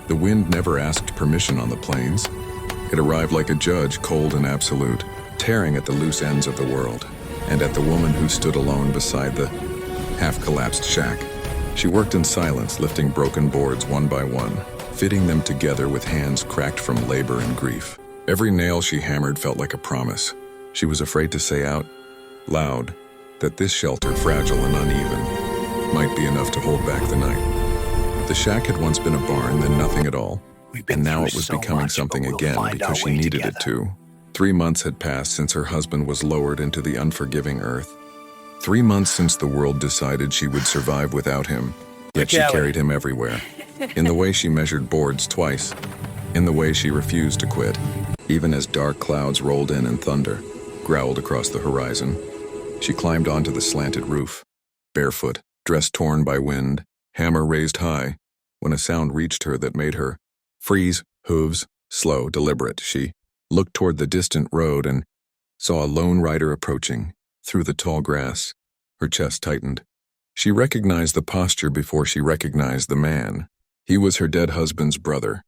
The wind never asked permission on the plains. It arrived like a judge, cold and absolute, tearing at the loose ends of the world, and at the woman who stood alone beside the half-collapsed shack. She worked in silence, lifting broken boards one by one, fitting them together with hands cracked from labor and grief. Every nail she hammered felt like a promise. She was afraid to say out loud that this shelter, fragile and uneven, might be enough to hold back the night. The shack had once been a barn, then nothing at all, and now it was becoming something again because she needed it to. 3 months had passed since her husband was lowered into the unforgiving earth. 3 months since the world decided she would survive without him, yet she carried him everywhere. In the way she measured boards twice, in the way she refused to quit, even as dark clouds rolled in and thunder growled across the horizon. She climbed onto the slanted roof, barefoot, dress torn by wind, hammer raised high, when a sound reached her that made her freeze, hooves, slow, deliberate. She looked toward the distant road and saw a lone rider approaching through the tall grass. Her chest tightened. She recognized the posture before she recognized the man. He was her dead husband's brother.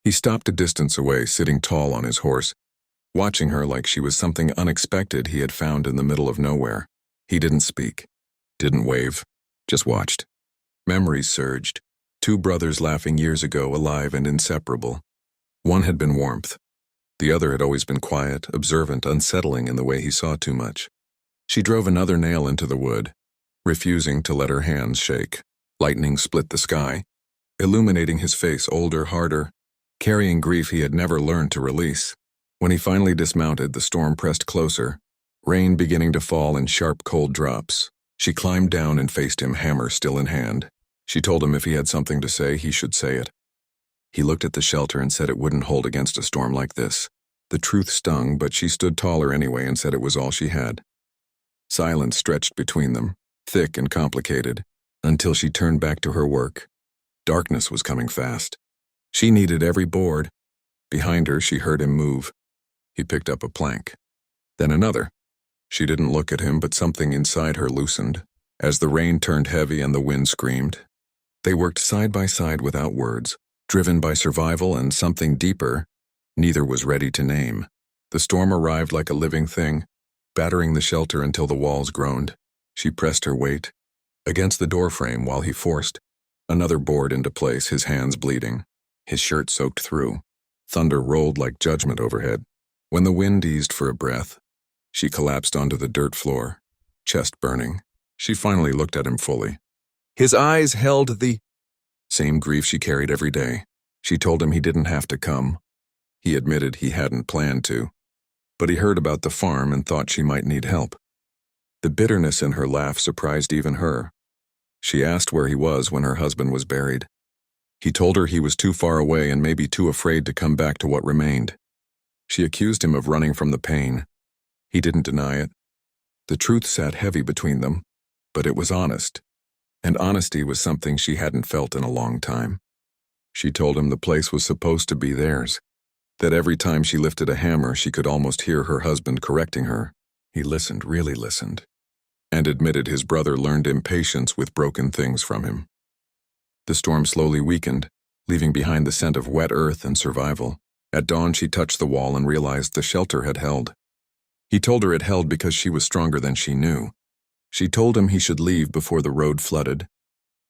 He stopped a distance away, sitting tall on his horse, watching her like she was something unexpected he had found in the middle of nowhere. He didn't speak, didn't wave, just watched. Memories surged. 2 brothers laughing years ago, alive and inseparable. One had been warmth. The other had always been quiet, observant, unsettling in the way he saw too much. She drove another nail into the wood, refusing to let her hands shake. Lightning split the sky, illuminating his face, older, harder, carrying grief he had never learned to release. When he finally dismounted, the storm pressed closer, rain beginning to fall in sharp, cold drops. She climbed down and faced him, hammer still in hand. She told him if he had something to say, he should say it. He looked at the shelter and said it wouldn't hold against a storm like this. The truth stung, but she stood taller anyway and said it was all she had. Silence stretched between them, thick and complicated, until she turned back to her work. Darkness was coming fast. She needed every board. Behind her, she heard him move. He picked up a plank. Then another. She didn't look at him, but something inside her loosened, as the rain turned heavy and the wind screamed. They worked side by side without words, driven by survival and something deeper neither was ready to name. The storm arrived like a living thing, battering the shelter until the walls groaned. She pressed her weight against the doorframe while he forced another board into place, his hands bleeding, his shirt soaked through. Thunder rolled like judgment overhead. When the wind eased for a breath, she collapsed onto the dirt floor, chest burning. She finally looked at him fully. His eyes held the same grief she carried every day. She told him he didn't have to come. He admitted he hadn't planned to, but he heard about the farm and thought she might need help. The bitterness in her laugh surprised even her. She asked where he was when her husband was buried. He told her he was too far away and maybe too afraid to come back to what remained. She accused him of running from the pain. He didn't deny it. The truth sat heavy between them, but it was honest, and honesty was something she hadn't felt in a long time. She told him the place was supposed to be theirs, that every time she lifted a hammer she could almost hear her husband correcting her. He listened, really listened, and admitted his brother learned impatience with broken things from him. The storm slowly weakened, leaving behind the scent of wet earth and survival. At dawn she touched the wall and realized the shelter had held. He told her it held because she was stronger than she knew. She told him he should leave before the road flooded.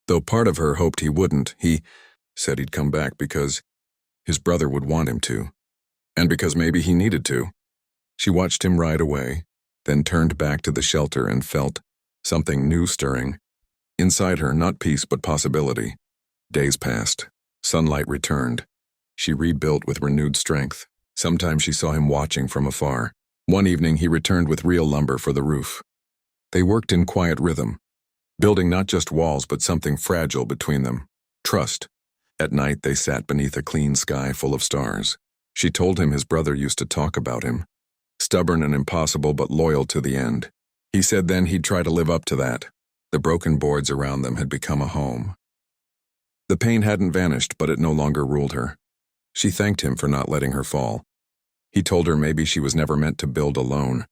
Though part of her hoped he wouldn't, he said he'd come back because his brother would want him to, and because maybe he needed to. She watched him ride away, then turned back to the shelter and felt something new stirring. Inside her, not peace but possibility. Days passed. Sunlight returned. She rebuilt with renewed strength. Sometimes she saw him watching from afar. One evening he returned with real lumber for the roof. They worked in quiet rhythm, building not just walls but something fragile between them. Trust. At night they sat beneath a clean sky full of stars. She told him his brother used to talk about him. Stubborn and impossible but loyal to the end. He said then he'd try to live up to that. The broken boards around them had become a home. The pain hadn't vanished, but it no longer ruled her. She thanked him for not letting her fall. He told her maybe she was never meant to build alone.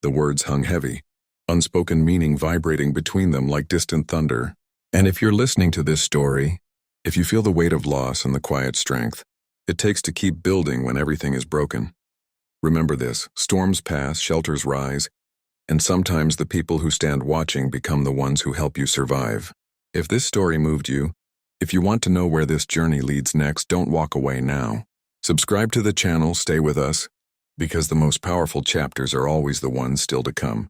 The words hung heavy, unspoken meaning vibrating between them like distant thunder. And if you're listening to this story, If you feel the weight of loss and the quiet strength it takes to keep building when everything is broken, remember this: storms pass, shelters rise, and sometimes the people who stand watching become the ones who help you survive. If this story moved you, if you want to know where this journey leads next, don't walk away now. Subscribe to the channel, stay with us, because the most powerful chapters are always the ones still to come.